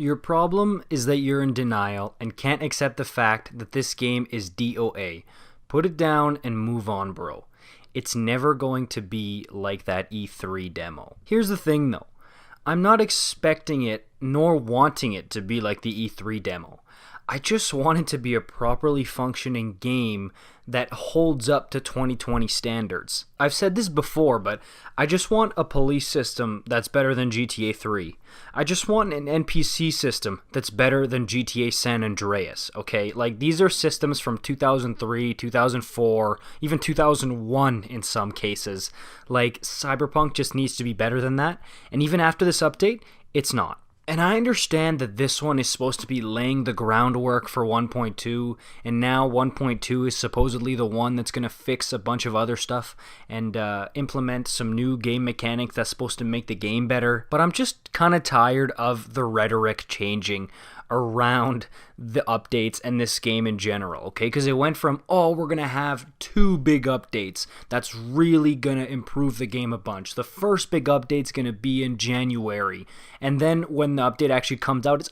Your problem is that you're in denial and can't accept the fact that this game is DOA. Put it down and move on, bro. It's never going to be like that E3 demo. Here's the thing though. I'm not expecting it nor wanting it to be like the E3 demo. I just want it to be a properly functioning game that holds up to 2020 standards. I've said this before, but I just want a police system that's better than GTA 3. I just want an NPC system that's better than GTA San Andreas, okay? Like, these are systems from 2003, 2004, even 2001 in some cases. Like, Cyberpunk just needs to be better than that, and even after this update, it's not. And I understand that this one is supposed to be laying the groundwork for 1.2, and now 1.2 is supposedly the one that's going to fix a bunch of other stuff and implement some new game mechanics that's supposed to make the game better. But I'm just kind of tired of the rhetoric changing around the updates and this game in general, okay? Because it went from, oh, we're going to have 2 big updates that's really going to improve the game a bunch. The first big update's going to be in January. And then when the update actually comes out, it's,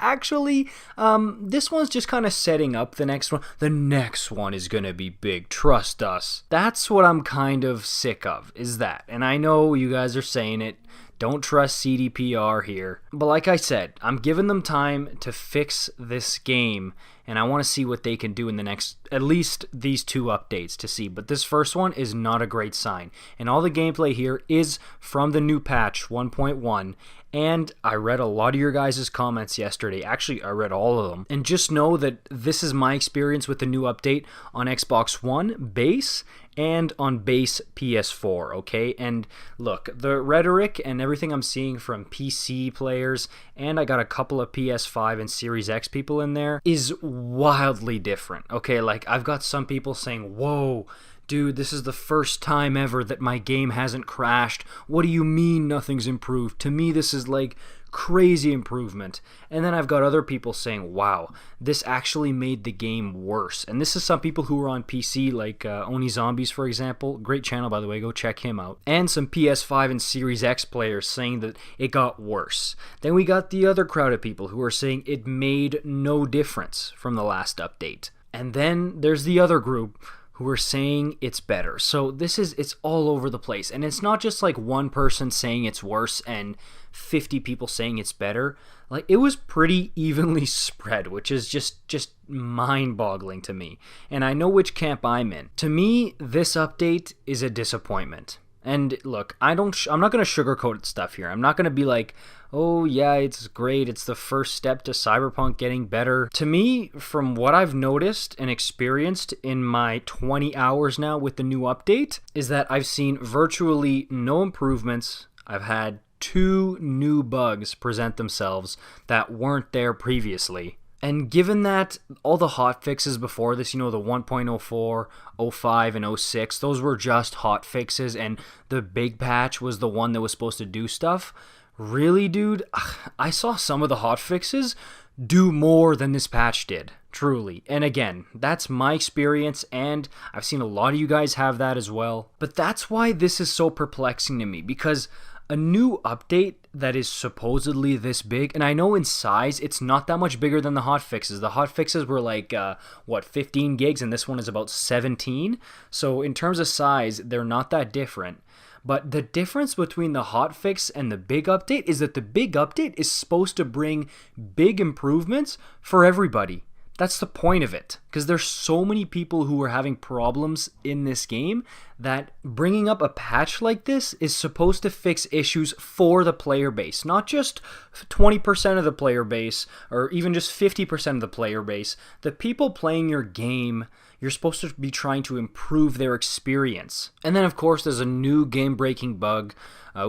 actually, this one's just kind of setting up the next one. The next one is going to be big. Trust us. That's what I'm kind of sick of, is that. And I know you guys are saying it. Don't trust CDPR here. But like I said, I'm giving them time to fix this game, and I want to see what they can do in the next, at least these 2 updates to see. But this first one is not a great sign. And all the gameplay here is from the new patch 1.1. And I read a lot of your guys' comments yesterday. Actually, I read all of them. And just know that this is my experience with the new update on Xbox One base and on base PS4, okay? And look, the rhetoric and everything I'm seeing from PC players, and I got a couple of PS5 and Series X people in there, is wildly different, okay? Like, I've got some people saying, whoa, dude, this is the first time ever that my game hasn't crashed. What do you mean nothing's improved? To me, this is like crazy improvement. And then I've got other people saying, wow, this actually made the game worse. And this is some people who are on PC, like Oni Zombies, for example. Great channel, by the way. Go check him out. And some PS5 and Series X players saying that it got worse. Then we got the other crowd of people who are saying it made no difference from the last update. And then there's the other group who are saying it's better. So it's all over the place. And it's not just like one person saying it's worse and 50 people saying it's better. Like, it was pretty evenly spread, which is just mind-boggling to me. And I know which camp I'm in. To me, this update is a disappointment. And look, I'm not going to sugarcoat stuff here. I'm not going to be like, oh yeah, it's great, it's the first step to Cyberpunk getting better. To me, from what I've noticed and experienced in my 20 hours now with the new update, is that I've seen virtually no improvements. I've had 2 new bugs present themselves that weren't there previously. And given that all the hotfixes before this, the 1.04, 05, and 06, those were just hotfixes, and the big patch was the one that was supposed to do stuff. Really, dude? I saw some of the hotfixes do more than this patch did, truly. And again, that's my experience, and I've seen a lot of you guys have that as well. But that's why this is so perplexing to me, because a new update that is supposedly this big, and I know in size it's not that much bigger than the hotfixes. The hotfixes were like 15 gigs, and this one is about 17. So in terms of size, they're not that different. But the difference between the hotfix and the big update is that the big update is supposed to bring big improvements for everybody. That's the point of it, because there's so many people who are having problems in this game that bringing up a patch like this is supposed to fix issues for the player base, not just 20% of the player base or even just 50% of the player base. The people playing your game, you're supposed to be trying to improve their experience. And then, of course, there's a new game-breaking bug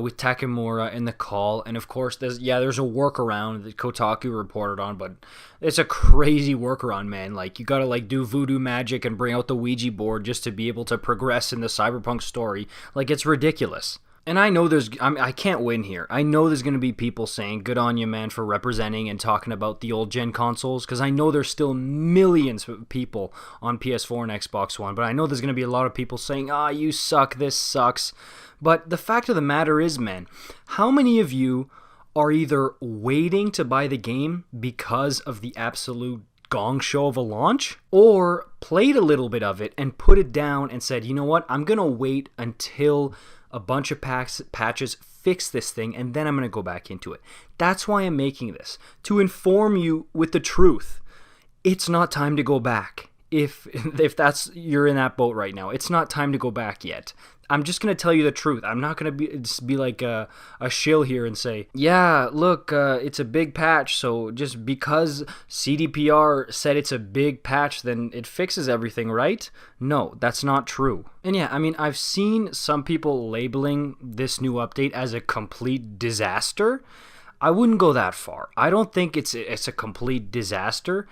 with Takemura in the call, and of course there's a workaround that Kotaku reported on, but it's a crazy workaround, man. Like, you gotta do voodoo magic and bring out the Ouija board just to be able to progress in the Cyberpunk story. Like, it's ridiculous. And I know I can't win here. I know there's going to be people saying, good on you, man, for representing and talking about the old gen consoles, because I know there's still millions of people on PS4 and Xbox One, but I know there's going to be a lot of people saying, you suck, this sucks. But the fact of the matter is, man, how many of you are either waiting to buy the game because of the absolute gong show of a launch, or played a little bit of it and put it down and said, you know what, I'm going to wait until a bunch of patches fix this thing, and then I'm going to go back into it. That's why I'm making this, to inform you with the truth. It's not time to go back. If you're in that boat right now, it's not time to go back yet. I'm just going to tell you the truth. I'm not going to be like a shill here and say, yeah, look, it's a big patch, so just because CDPR said it's a big patch, then it fixes everything, right? No, that's not true. And yeah, I mean, I've seen some people labeling this new update as a complete disaster. I wouldn't go that far. I don't think it's a complete disaster.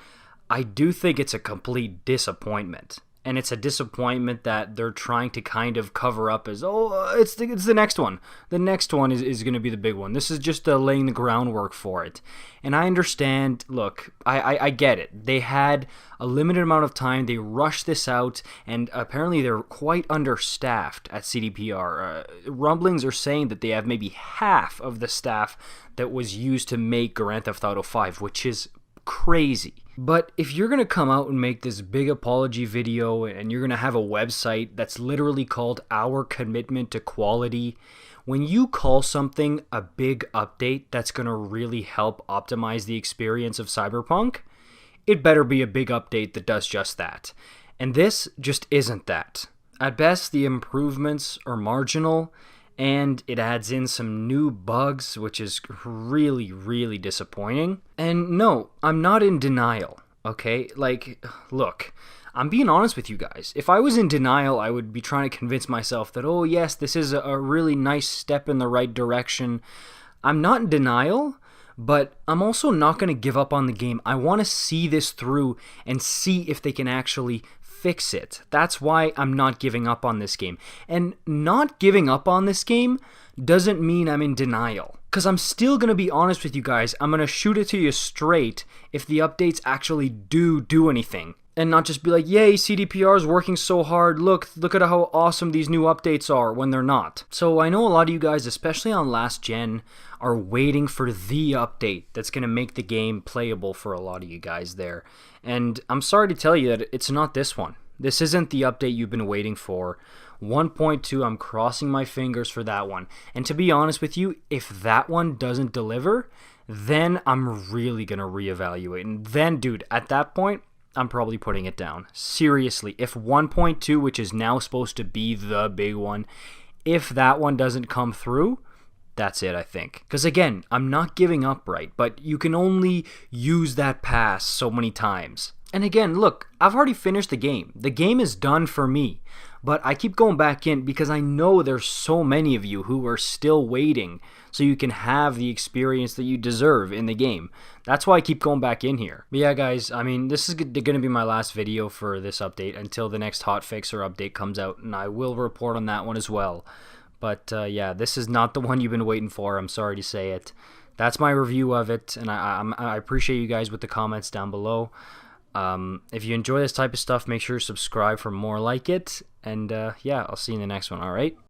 I do think it's a complete disappointment. And it's a disappointment that they're trying to kind of cover up as, it's the next one. The next one is going to be the big one. This is just laying the groundwork for it. And I understand, look, I get it. They had a limited amount of time. They rushed this out, and apparently they're quite understaffed at CDPR. Rumblings are saying that they have maybe half of the staff that was used to make Grand Theft Auto 5, which is crazy. But if you're going to come out and make this big apology video and you're going to have a website that's literally called Our Commitment to Quality, when you call something a big update that's going to really help optimize the experience of Cyberpunk, it better be a big update that does just that. And this just isn't that. At best, the improvements are marginal, and it adds in some new bugs, which is really, really disappointing. And no, I'm not in denial, okay? Like, look, I'm being honest with you guys. If I was in denial, I would be trying to convince myself that, oh yes, this is a really nice step in the right direction. I'm not in denial, but I'm also not going to give up on the game. I want to see this through and see if they can actually fix it. That's why I'm not giving up on this game. And not giving up on this game doesn't mean I'm in denial. Because I'm still going to be honest with you guys. I'm going to shoot it to you straight if the updates actually do anything. And not just be like, yay, CDPR is working so hard, look at how awesome these new updates are, when they're not. So I know a lot of you guys, especially on last gen, are waiting for the update that's going to make the game playable for a lot of you guys there. And I'm sorry to tell you that it's not this one. This isn't the update you've been waiting for. 1.2, I'm crossing my fingers for that one. And to be honest with you, if that one doesn't deliver, then I'm really going to reevaluate. And then, dude, at that point, I'm probably putting it down. Seriously, if 1.2, which is now supposed to be the big one, if that one doesn't come through, that's it, I think. Because again, I'm not giving up, right? But you can only use that pass so many times. And again, look, I've already finished the game. The game is done for me. But I keep going back in because I know there's so many of you who are still waiting so you can have the experience that you deserve in the game. That's why I keep going back in here. But yeah, guys, I mean, this is going to be my last video for this update until the next hotfix or update comes out, and I will report on that one as well. But yeah, this is not the one you've been waiting for. I'm sorry to say it. That's my review of it, and I appreciate you guys with the comments down below. If you enjoy this type of stuff, make sure to subscribe for more like it. And yeah, I'll see you in the next one, alright?